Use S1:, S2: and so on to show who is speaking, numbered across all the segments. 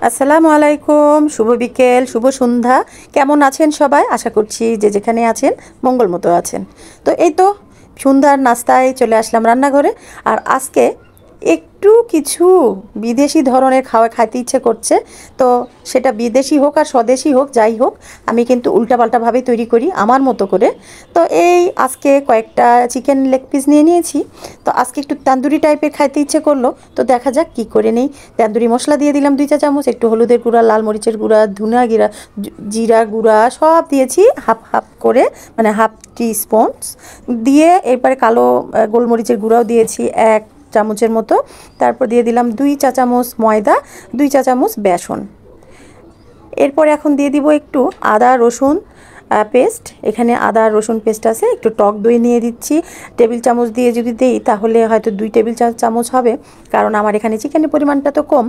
S1: আসসালামু আলাইকুম, শুভ বিকেল, শুভ সন্ধ্যা। কেমন আছেন সবাই? আশা করছি যে যেখানে আছেন মঙ্গল মতো আছেন। তো এই তো সন্ধ্যার নাস্তায় চলে আসলাম রান্নাঘরে। আর আজকে একটু কিছু বিদেশি ধরনের খাওয়া খাইতে ইচ্ছে করছে। তো সেটা বিদেশি হোক আর স্বদেশি হোক, যাই হোক, আমি কিন্তু উল্টাপাল্টাভাবে তৈরি করি আমার মতো করে। তো এই আজকে কয়েকটা চিকেন লেগ পিস নিয়ে নিয়েছি। তো আজকে একটু তান্দুরি টাইপের খাইতে ইচ্ছে করলো, তো দেখা যাক কি করে নেই। তান্দুরি মশলা দিয়ে দিলাম 2 চা চামচ, একটু হলুদের গুঁড়া, লাল মরিচের গুঁড়া, ধনিয়া জিরা, জিরা গুঁড়া সব দিয়েছি হাফ হাফ করে, মানে হাফ টি স্পুন দিয়ে। এরপরে কালো গোলমরিচের গুঁড়াও দিয়েছি 1 চামচের মতো। তারপর দিয়ে দিলাম 2 চা চামচ ময়দা, 2 চা চামচ বেসন। এরপরে এখন দিয়ে দিব একটু আদা রসুন পেস্ট। এখানে আদা রসুন পেস্ট আছে। একটু টক দই নিয়ে দিচ্ছি। টেবিল চামচ দিয়ে যদি দেই তাহলে হয়তো 2 টেবিল চামচ হবে, কারণ আমার এখানে চিকেনের পরিমাণটা তো কম।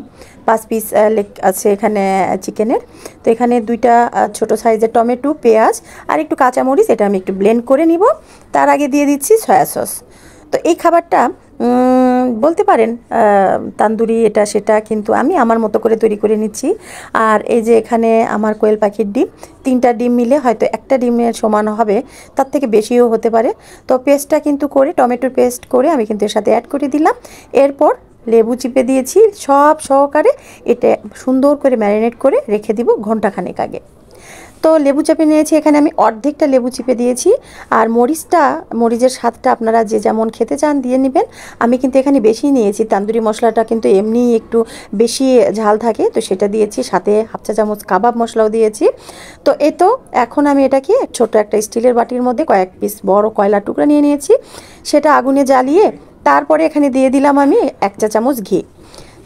S1: 5 পিস লেগ আছে এখানে চিকেনের। তো এখানে 2টা ছোট সাইজের টমেটো, পেঁয়াজ আর একটু কাঁচামরিচ, এটা আমি একটু ব্লেন্ড করে নিব। তার আগে দিয়ে দিচ্ছি সয়া সস। তো এই খাবারটা বলতে পারেন তান্দুরি এটা সেটা, কিন্তু আমি আমার মতো করে তৈরি করে নিচ্ছি। আর এই যে এখানে আমার কোয়েল পাখির ডিম, 3টা ডিম মিলে হয়তো একটা ডিমের সমান হবে, তার থেকে বেশিও হতে পারে। তো পেস্টটা কিন্তু করে, টমেটোর পেস্ট করে আমি কিন্তু এর সাথে অ্যাড করে দিলাম। এরপর লেবু চিপে দিয়েছি সব সহকারে। এটা সুন্দর করে ম্যারিনেট করে রেখে দিব ঘন্টাখানেক আগে। তো লেবু চিপে নিয়েছি, এখানে আমি অর্ধেকটা লেবু চিপে দিয়েছি। আর মরিচের স্বাদটা আপনারা যে যেমন খেতে চান দিয়ে নেবেন। আমি কিন্তু এখানে বেশি নিয়েছি, তান্দুরি মশলাটা কিন্তু এমনি একটু বেশি ঝাল থাকে, তো সেটা দিয়েছি। সাথে 1/2 চা চামচ কাবাব মশলাও দিয়েছি। তো এই তো এখন আমি এটাকে ছোট একটা স্টিলের বাটির মধ্যে কয়েক পিস বড় কয়লার টুকরা নিয়ে নিয়েছি। সেটা আগুনে জ্বালিয়ে তারপরে এখানে দিয়ে দিলাম আমি 1 চা চামচ ঘি।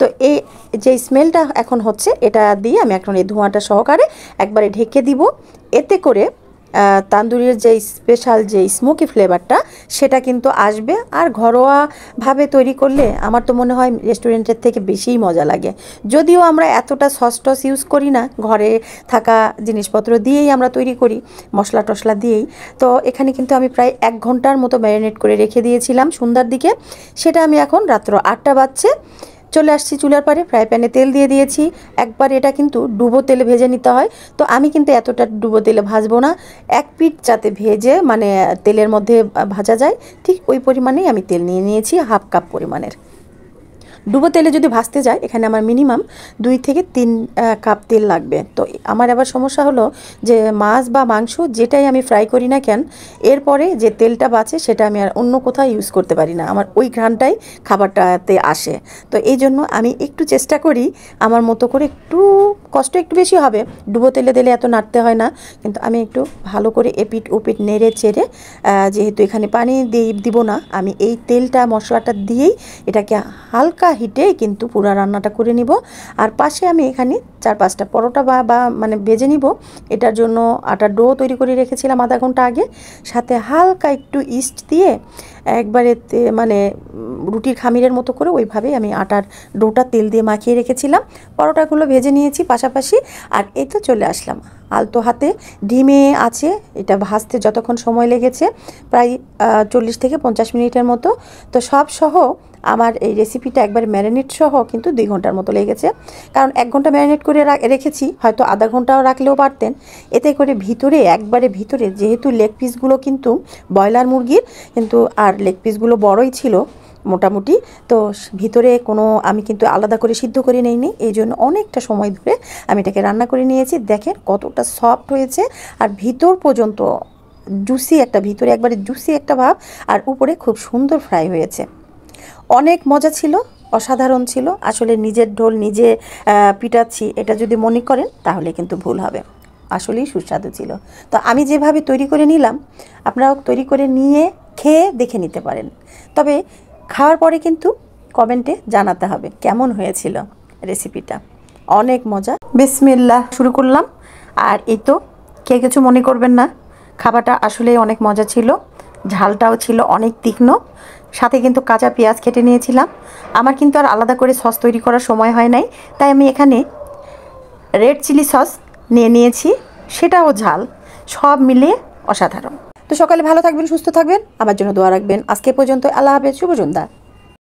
S1: তো এই যে স্মেলটা এখন হচ্ছে, এটা দিয়ে আমি এখন এই ধোঁয়াটা সহকারে একবারে ঢেকে দিব। এতে করে তান্দুরির যে স্পেশাল যে স্মোকি ফ্লেভারটা সেটা কিন্তু আসবে। আর ঘরোয়াভাবে তৈরি করলে আমার তো মনে হয় রেস্টুরেন্টের থেকে বেশিই মজা লাগে। যদিও আমরা এতটা সস টস ইউজ করি না, ঘরে থাকা জিনিসপত্র দিয়েই আমরা তৈরি করি, মশলা টশলা দিয়েই। তো এখানে কিন্তু আমি প্রায় 1 ঘন্টার মতো ম্যারিনেট করে রেখে দিয়েছিলাম সন্ধ্যার দিকে। সেটা আমি এখন রাত্র 8টা বাজছে চলে আসছি চুলার পারে, ফ্রাই প্যানে তেল দিয়ে দিয়েছি। একবার এটা কিন্তু ডুবো তেলে ভেজে নিতে হয়। তো আমি কিন্তু এতটা ডুবো তেলে ভাজবো না, এক পিঠ যাতে ভেজে মানে তেলের মধ্যে ভাজা যায়, ঠিক ওই পরিমাণেই আমি তেল নিয়ে নিয়েছি, হাফ কাপ পরিমাণের। ডুবো তেলে যদি ভাজতে যায় এখানে আমার মিনিমাম 2 থেকে 3 কাপ তেল লাগবে। তো আমার আবার সমস্যা হলো যে মাছ বা মাংস যেটাই আমি ফ্রাই করি না কেন, এরপরে যে তেলটা বাঁচে সেটা আমি আর অন্য কোথাও ইউজ করতে পারি না, আমার ওই ঘ্রাণটাই খাবারটাতে আসে। তো এই জন্য আমি একটু চেষ্টা করি আমার মতো করে, একটু কষ্ট একটু বেশি হবে, ডুবো তেলে দিলে এত নাড়তে হয় না, কিন্তু আমি একটু ভালো করে এপিট ওপিট নেড়ে চেড়ে, যেহেতু এখানে পানি দিব না, আমি এই তেলটা মশলাটা দিয়েই এটাকে হালকা হিটে কিন্তু পুরো রান্নাটা করে নিব। আর পাশে আমি এখানে 4-5টা পরোটা বা মানে ভেজে নিব। এটার জন্য আটার ডো তৈরি করে রেখেছিলাম আধা ঘন্টা আগে, সাথে হালকা একটু ইস্ট দিয়ে একবারে মানে রুটির খামিরের মতো করে ওইভাবেই আমি আটার ডোটা তেল দিয়ে মাখিয়ে রেখেছিলাম। পরোটাগুলো ভেজে নিয়েছি পাশাপাশি। আর এই তো চলে আসলাম আলতো হাতে, ডিমে আছে এটা ভাজতে যতক্ষণ সময় লেগেছে প্রায় 40 থেকে 50 মিনিটের মতো। তো সব সহ আমার এই রেসিপিটা একবার ম্যারিনেট সহ কিন্তু 2 ঘন্টার মতো লেগেছে, কারণ 1 ঘন্টা ম্যারিনেট করে রেখেছি, হয়তো আধা ঘন্টাও রাখলেও পারতেন। এতে করে একবারে ভিতরে যেহেতু লেগ পিসগুলো কিন্তু ব্রয়লার মুরগির, কিন্তু আর লেগ পিসগুলো বড়ই ছিল মোটামুটি, তো ভিতরে কোনো আমি কিন্তু আলাদা করে সিদ্ধ করে নেইনি, এই জন্য অনেকটা সময় ধরে আমি এটাকে রান্না করে নিয়েছি। দেখেন কতটা সফট হয়েছে, আর ভিতর পর্যন্ত জুসি একটা, ভিতরে একবারে জুসি একটা ভাব, আর উপরে খুব সুন্দর ফ্রাই হয়েছে। অনেক মজা ছিল, অসাধারণ ছিল। আসলে নিজের ঢোল নিজে পিটাচ্ছি এটা যদি মনে করেন তাহলে কিন্তু ভুল হবে, আসলেই সুস্বাদু ছিল। তো আমি যেভাবে তৈরি করে নিলাম, আপনারাও তৈরি করে নিয়ে খেয়ে দেখে নিতে পারেন। তবে খাওয়ার পরে কিন্তু কমেন্টে জানাতে হবে কেমন হয়েছিল রেসিপিটা। অনেক মজা। বিসমিল্লাহ শুরু করলাম। আর এই তো, কে কিছু মনে করবেন না, খাবারটা আসলেই অনেক মজা ছিল। ঝালটাও ছিল অনেক তীক্ষ্ণ, সাথে কিন্তু কাঁচা পেঁয়াজ কেটে নিয়েছিলাম। আমার কিন্তু আর আলাদা করে সস তৈরি করার সময় হয় নাই, তাই আমি এখানে রেড চিলি সস নিয়ে নিয়েছি, সেটাও ঝাল, সব মিলিয়ে অসাধারণ। তো সকালে ভালো থাকবেন, সুস্থ থাকবেন, আমার জন্য দোয়া রাখবেন। আজকে পর্যন্ত, আল্লাহ হাফেজ, শুভ সন্ধ্যা।